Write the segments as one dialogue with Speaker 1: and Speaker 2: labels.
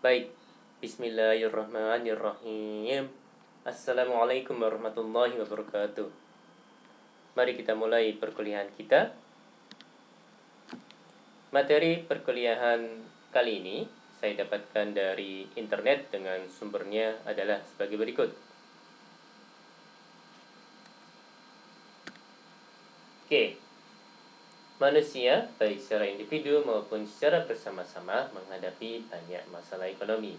Speaker 1: Baik, bismillahirrahmanirrahim. Assalamualaikum warahmatullahi wabarakatuh. Mari kita mulai perkuliahan kita. Materi perkuliahan kali ini saya dapatkan dari internet dengan sumbernya adalah sebagai berikut. Oke. Manusia, baik secara individu maupun secara bersama-sama menghadapi banyak masalah ekonomi.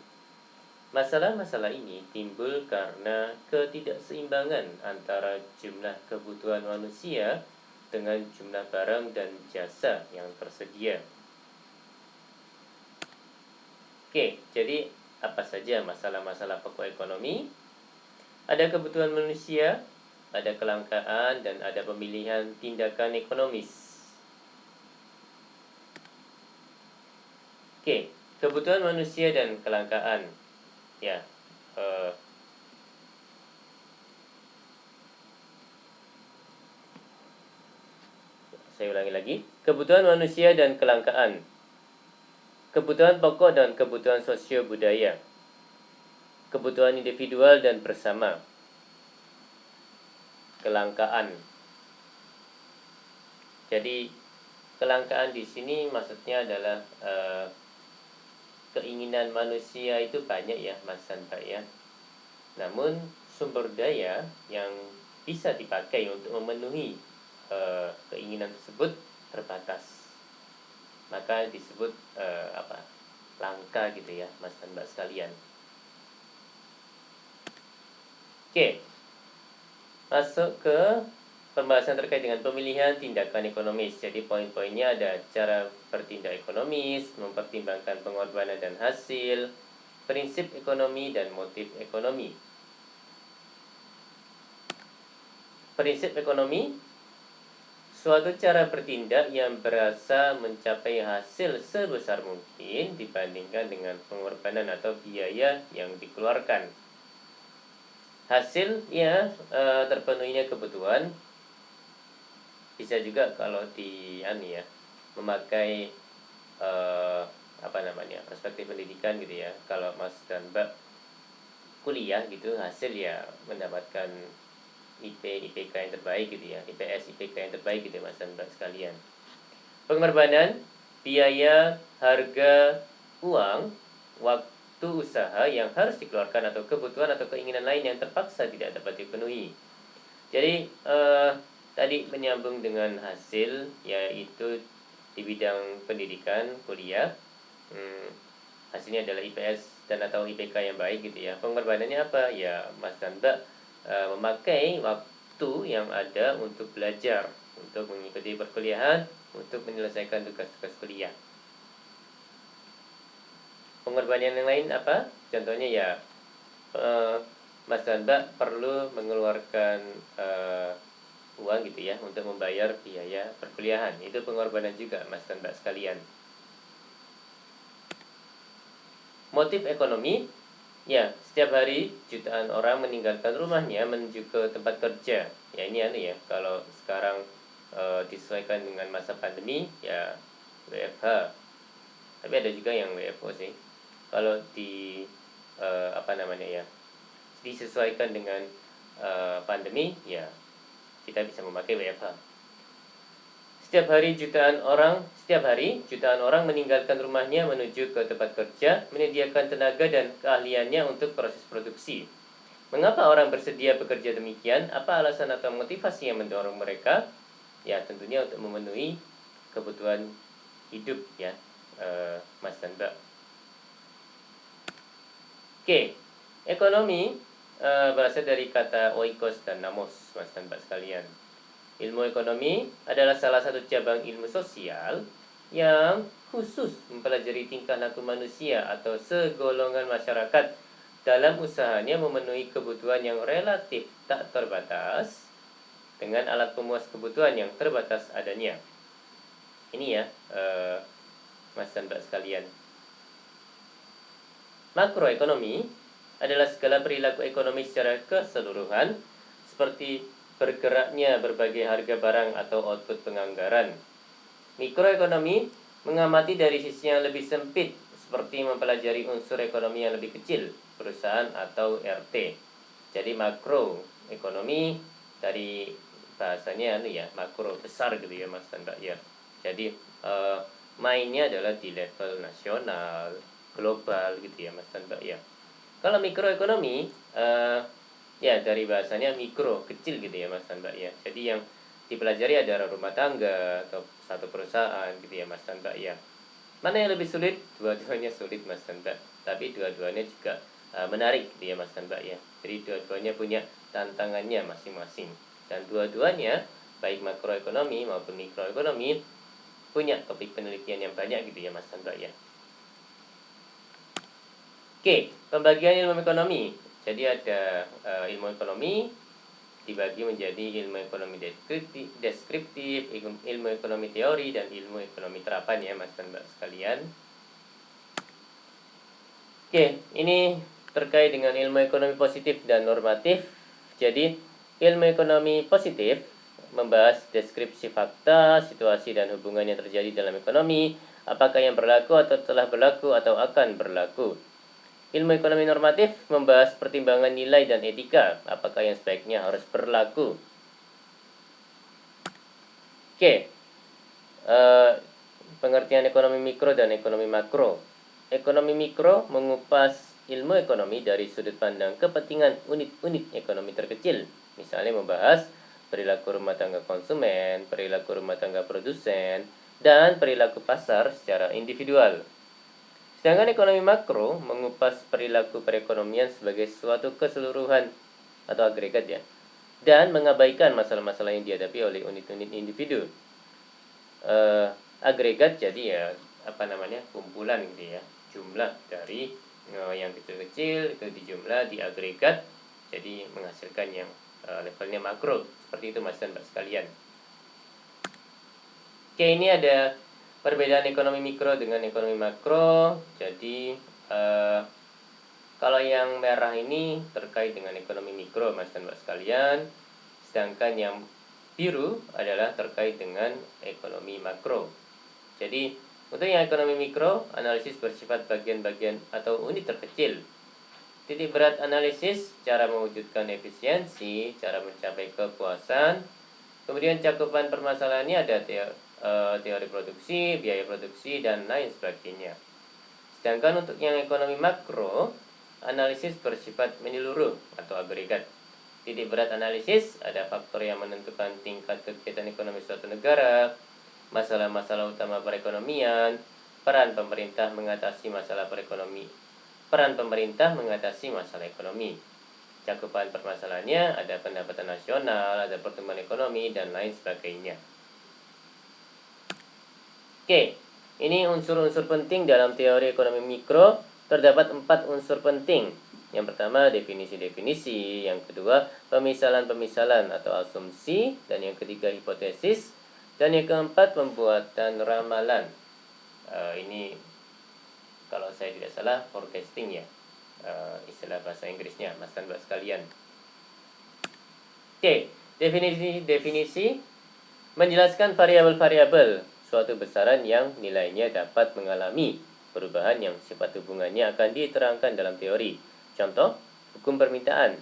Speaker 1: Masalah-masalah ini timbul karena ketidakseimbangan antara jumlah kebutuhan manusia dengan jumlah barang dan jasa yang tersedia. Oke, jadi apa saja masalah-masalah pokok ekonomi? Ada kebutuhan manusia, ada kelangkaan, dan ada pemilihan tindakan ekonomis. Oke, kebutuhan manusia dan kelangkaan. Ya, saya ulangi lagi. Kebutuhan manusia dan kelangkaan. Kebutuhan pokok dan kebutuhan sosio budaya. Kebutuhan individual dan bersama. Kelangkaan. Jadi kelangkaan di sini maksudnya adalah keinginan manusia itu banyak ya, Mas Santa ya. Namun sumber daya yang bisa dipakai untuk memenuhi keinginan tersebut terbatas. Maka disebut langka gitu ya, Mas dan Mbak sekalian. Oke. Masuk ke pembahasan terkait dengan pemilihan tindakan ekonomis. Jadi poin-poinnya ada cara bertindak ekonomis, mempertimbangkan pengorbanan dan hasil, prinsip ekonomi dan motif ekonomi. Prinsip ekonomi, suatu cara bertindak yang berasa mencapai hasil sebesar mungkin dibandingkan dengan pengorbanan atau biaya yang dikeluarkan. Hasil ya terpenuhinya kebutuhan. Bisa juga kalau memakai perspektif pendidikan gitu ya. Kalau Mas dan Mbak kuliah gitu, hasil ya mendapatkan IPK yang terbaik gitu ya, IPS IPK yang terbaik gitu ya, Mas dan Mbak sekalian. Pengorbanan, biaya, harga, uang, waktu usaha yang harus dikeluarkan atau kebutuhan atau keinginan lain yang terpaksa tidak dapat dipenuhi. Jadi tadi menyambung dengan hasil, yaitu di bidang pendidikan kuliah, hasilnya adalah IPS dan atau IPK yang baik gitu ya. Pengorbanannya apa? Ya Mas dan Mbak memakai waktu yang ada untuk belajar, untuk mengikuti perkuliahan, untuk menyelesaikan tugas-tugas kuliah. Pengorbanan yang lain apa? Contohnya ya Mas dan Mbak perlu mengeluarkan uang gitu ya untuk membayar biaya perkuliahan. Itu pengorbanan juga Mas dan Mbak sekalian. Motif ekonomi, ya setiap hari jutaan orang meninggalkan rumahnya menuju ke tempat kerja. Ya ini ya, kalau sekarang disesuaikan dengan masa pandemi ya WFH. Tapi ada juga yang WFO sih. Kalau disesuaikan dengan pandemi ya kita bisa memakai WFH. Setiap hari jutaan orang meninggalkan rumahnya menuju ke tempat kerja, menyediakan tenaga dan keahliannya untuk proses produksi. Mengapa orang bersedia bekerja demikian? Apa alasan atau motivasi yang mendorong mereka? Ya tentunya untuk memenuhi kebutuhan hidup ya, Mas dan Mbak. Oke, ekonomi berasal dari kata oikos dan namos, Mas dan Mbak sekalian. Ilmu ekonomi adalah salah satu cabang ilmu sosial yang khusus mempelajari tingkah laku manusia atau segolongan masyarakat dalam usahanya memenuhi kebutuhan yang relatif tak terbatas dengan alat pemuas kebutuhan yang terbatas adanya. Ini ya, Mas dan Mbak sekalian. Makroekonomi adalah segala perilaku ekonomi secara keseluruhan, seperti bergeraknya berbagai harga barang atau output penganggaran. Mikroekonomi mengamati dari sisi yang lebih sempit, seperti mempelajari unsur ekonomi yang lebih kecil, perusahaan atau RT. Jadi makroekonomi dari bahasanya makro besar gitu ya Mas dan Mbak ya. Jadi mainnya adalah di level nasional, global gitu ya Mas dan Mbak ya. Kalau mikroekonomi ya dari bahasanya mikro, kecil gitu ya Mas dan Mbak ya. Jadi yang dipelajari adalah rumah tangga atau satu perusahaan gitu ya Mas dan Mbak ya. Mana yang lebih sulit? Dua-duanya sulit Mas dan Mbak. Tapi dua-duanya juga menarik gitu ya Mas dan Mbak ya. Jadi dua-duanya punya tantangannya masing-masing. Dan dua-duanya baik makroekonomi maupun mikroekonomi punya topik penelitian yang banyak gitu ya Mas dan Mbak ya. Oke, pembagian ilmu ekonomi. Jadi ada ilmu ekonomi dibagi menjadi ilmu ekonomi deskriptif, ilmu ekonomi teori, dan ilmu ekonomi terapan ya Mas dan Mbak sekalian. Oke, ini terkait dengan ilmu ekonomi positif dan normatif. Jadi, ilmu ekonomi positif membahas deskripsi fakta, situasi, dan hubungan yang terjadi dalam ekonomi, apakah yang berlaku atau telah berlaku atau akan berlaku. Ilmu ekonomi normatif membahas pertimbangan nilai dan etika, apakah yang sebaiknya harus berlaku. Oke, pengertian ekonomi mikro dan ekonomi makro. Ekonomi mikro mengupas ilmu ekonomi dari sudut pandang kepentingan unit-unit ekonomi terkecil. Misalnya membahas perilaku rumah tangga konsumen, perilaku rumah tangga produsen, dan perilaku pasar secara individual. Sedangkan ekonomi makro mengupas perilaku perekonomian sebagai suatu keseluruhan atau agregat ya, dan mengabaikan masalah-masalah yang dihadapi oleh unit-unit individu. Agregat jadi ya kumpulan gitu ya, jumlah dari yang kecil-kecil itu dijumlah di agregat jadi menghasilkan yang levelnya makro. Seperti itu Mas dan Mbak sekalian. Oke, ini ada perbedaan ekonomi mikro dengan ekonomi makro. Jadi kalau yang merah ini terkait dengan ekonomi mikro Mas dan Mbak sekalian, sedangkan yang biru adalah terkait dengan ekonomi makro. Jadi untuk yang ekonomi mikro, analisis bersifat bagian-bagian atau unit terkecil. Titik berat analisis, cara mewujudkan efisiensi, cara mencapai kepuasan. Kemudian cakupan permasalahannya ada teori produksi, biaya produksi, dan lain sebagainya. Sedangkan untuk yang ekonomi makro, analisis bersifat menyeluruh atau agregat. Titik berat analisis ada faktor yang menentukan tingkat kegiatan ekonomi suatu negara, masalah-masalah utama perekonomian, peran pemerintah mengatasi masalah ekonomi. Cakupan permasalahannya ada pendapatan nasional, ada pertumbuhan ekonomi, dan lain sebagainya. Oke, ini unsur-unsur penting dalam teori ekonomi mikro. Terdapat 4 unsur penting. Yang pertama definisi-definisi, yang kedua pemisalan-pemisalan atau asumsi, dan yang ketiga hipotesis, dan yang keempat pembuatan ramalan. Ini kalau saya tidak salah forecasting ya, istilah bahasa Inggrisnya Mas dan Mbak sekalian. Oke, definisi menjelaskan variabel-variabel suatu besaran yang nilainya dapat mengalami perubahan yang sifat hubungannya akan diterangkan dalam teori. Contoh, hukum permintaan.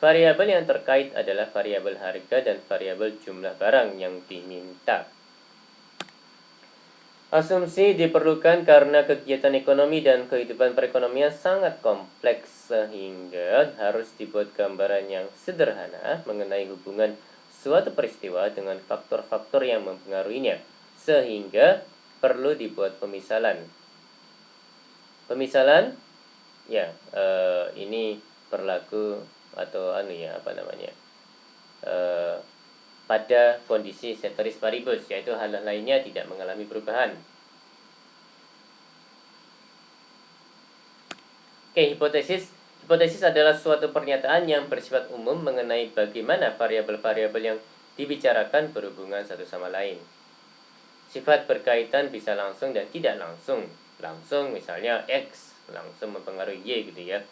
Speaker 1: Variabel yang terkait adalah variabel harga dan variabel jumlah barang yang diminta. Asumsi diperlukan karena kegiatan ekonomi dan kehidupan perekonomian sangat kompleks sehingga harus dibuat gambaran yang sederhana mengenai hubungan suatu peristiwa dengan faktor-faktor yang mempengaruhinya, sehingga perlu dibuat pemisalan. Pemisalan ya ini berlaku atau pada kondisi ceteris paribus, yaitu hal lainnya tidak mengalami perubahan. Oke, hipotesis adalah suatu pernyataan yang bersifat umum mengenai bagaimana variabel-variabel yang dibicarakan berhubungan satu sama lain. Sifat berkaitan bisa langsung dan tidak langsung. Langsung misalnya X langsung mempengaruhi Y gitu ya,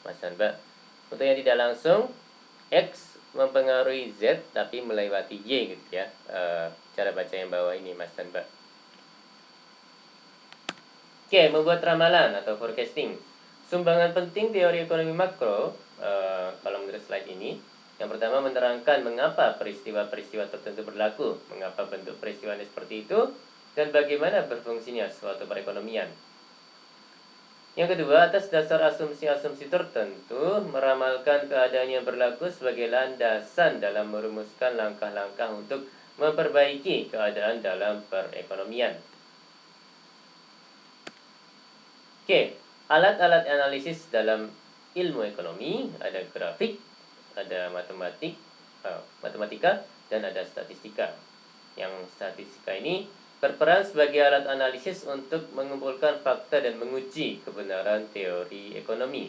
Speaker 1: Mas dan Mbak. Untuk yang tidak langsung, X mempengaruhi Z tapi melewati Y gitu ya. Cara baca yang bawah ini Mas dan Mbak. Oke, membuat ramalan atau forecasting. Sumbangan penting teori ekonomi makro, kalau menurut slide ini, yang pertama menerangkan mengapa peristiwa-peristiwa tertentu berlaku, mengapa bentuk peristiwanya seperti itu, dan bagaimana berfungsinya suatu perekonomian. Yang kedua, atas dasar asumsi-asumsi tertentu, meramalkan keadaan yang berlaku sebagai landasan dalam merumuskan langkah-langkah untuk memperbaiki keadaan dalam perekonomian. Oke, alat-alat analisis dalam ilmu ekonomi, ada grafik, ada matematika, dan ada statistika. Yang statistika ini berperan sebagai alat analisis untuk mengumpulkan fakta dan menguji kebenaran teori ekonomi.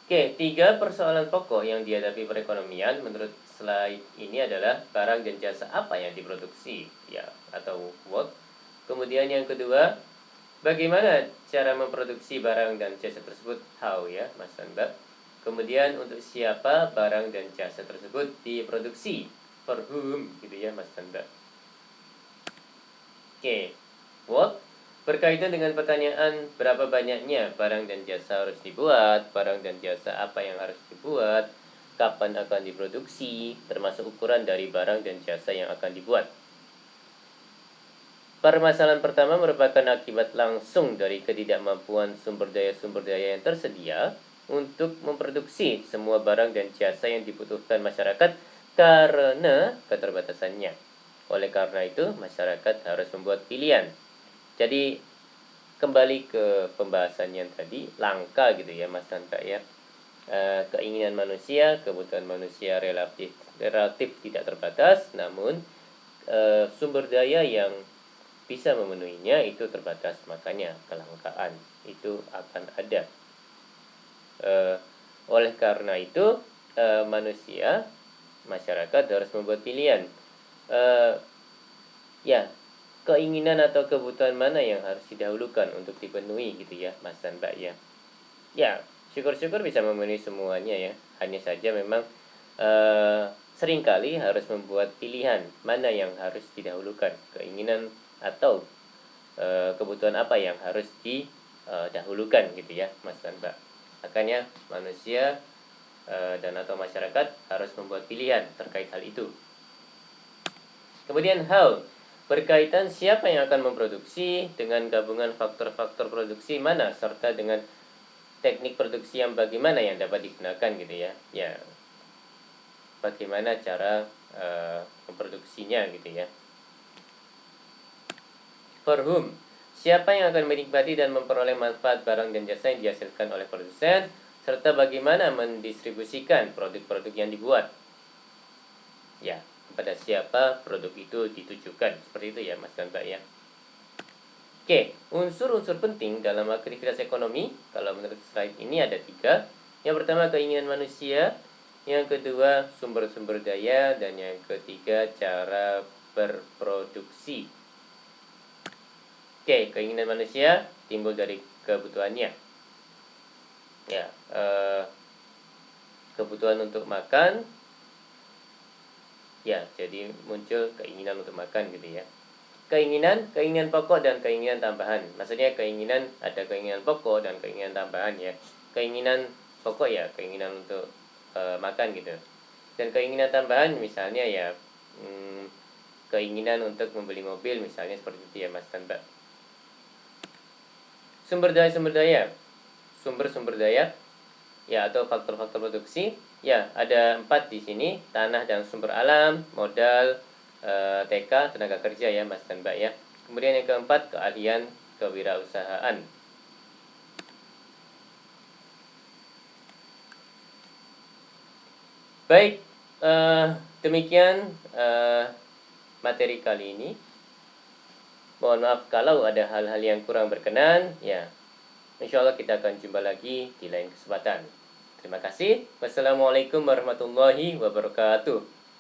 Speaker 1: Oke, 3 persoalan pokok yang dihadapi perekonomian menurut slide ini adalah barang dan jasa apa yang diproduksi, ya, atau what. Kemudian yang kedua, bagaimana cara memproduksi barang dan jasa tersebut, how, ya, Mas dan Mbak. Kemudian untuk siapa barang dan jasa tersebut diproduksi, for whom, gitu ya, Mas dan Mbak. Oke, what berkaitan dengan pertanyaan berapa banyaknya barang dan jasa harus dibuat, barang dan jasa apa yang harus dibuat, kapan akan diproduksi, termasuk ukuran dari barang dan jasa yang akan dibuat. Permasalahan pertama merupakan akibat langsung dari ketidakmampuan sumber daya yang tersedia untuk memproduksi semua barang dan jasa yang dibutuhkan masyarakat karena keterbatasannya. Oleh karena itu, masyarakat harus membuat pilihan. Jadi, kembali ke pembahasan yang tadi, langka gitu ya Mas dan Kak ya. Keinginan manusia, kebutuhan manusia relatif tidak terbatas, namun sumber daya yang bisa memenuhinya itu terbatas, makanya kelangkaan itu akan ada. Oleh karena itu masyarakat harus membuat pilihan, ya, keinginan atau kebutuhan mana yang harus didahulukan untuk dipenuhi gitu ya Mas dan Mbak ya. Ya, syukur-syukur bisa memenuhi semuanya ya, hanya saja memang seringkali harus membuat pilihan mana yang harus didahulukan, keinginan atau kebutuhan apa yang harus didahulukan gitu ya Mas dan Mbak. Makanya manusia dan atau masyarakat harus membuat pilihan terkait hal itu. Kemudian how, berkaitan siapa yang akan memproduksi dengan gabungan faktor-faktor produksi mana serta dengan teknik produksi yang bagaimana yang dapat digunakan gitu ya. Ya, bagaimana cara memproduksinya gitu ya. For whom, siapa yang akan menikmati dan memperoleh manfaat barang dan jasa yang dihasilkan oleh produsen, serta bagaimana mendistribusikan produk-produk yang dibuat. Ya, kepada siapa produk itu ditujukan. Seperti itu ya Mas dan Mbak ya. Oke, unsur-unsur penting dalam aktivitas ekonomi, kalau menurut slide ini ada 3. Yang pertama keinginan manusia, yang kedua sumber-sumber daya, dan yang ketiga cara berproduksi. Oke, keinginan manusia timbul dari kebutuhannya. Ya, kebutuhan untuk makan. Ya, jadi muncul keinginan untuk makan gitu ya. Keinginan pokok dan keinginan tambahan. Maksudnya ada keinginan pokok dan keinginan tambahan ya. Keinginan pokok ya keinginan untuk makan gitu. Dan keinginan tambahan misalnya ya keinginan untuk membeli mobil misalnya, seperti itu ya Mas dan Mbak. Sumber daya ya, atau faktor-faktor produksi ya, ada 4 di sini: tanah dan sumber alam, modal, TK, tenaga kerja ya Mas dan Mbak ya. Kemudian yang keempat, keahlian kewirausahaan. Baik, demikian materi kali ini. Mohon maaf kalau ada hal-hal yang kurang berkenan ya. Insya Allah kita akan jumpa lagi di lain kesempatan. Terima kasih. Wassalamualaikum warahmatullahi wabarakatuh.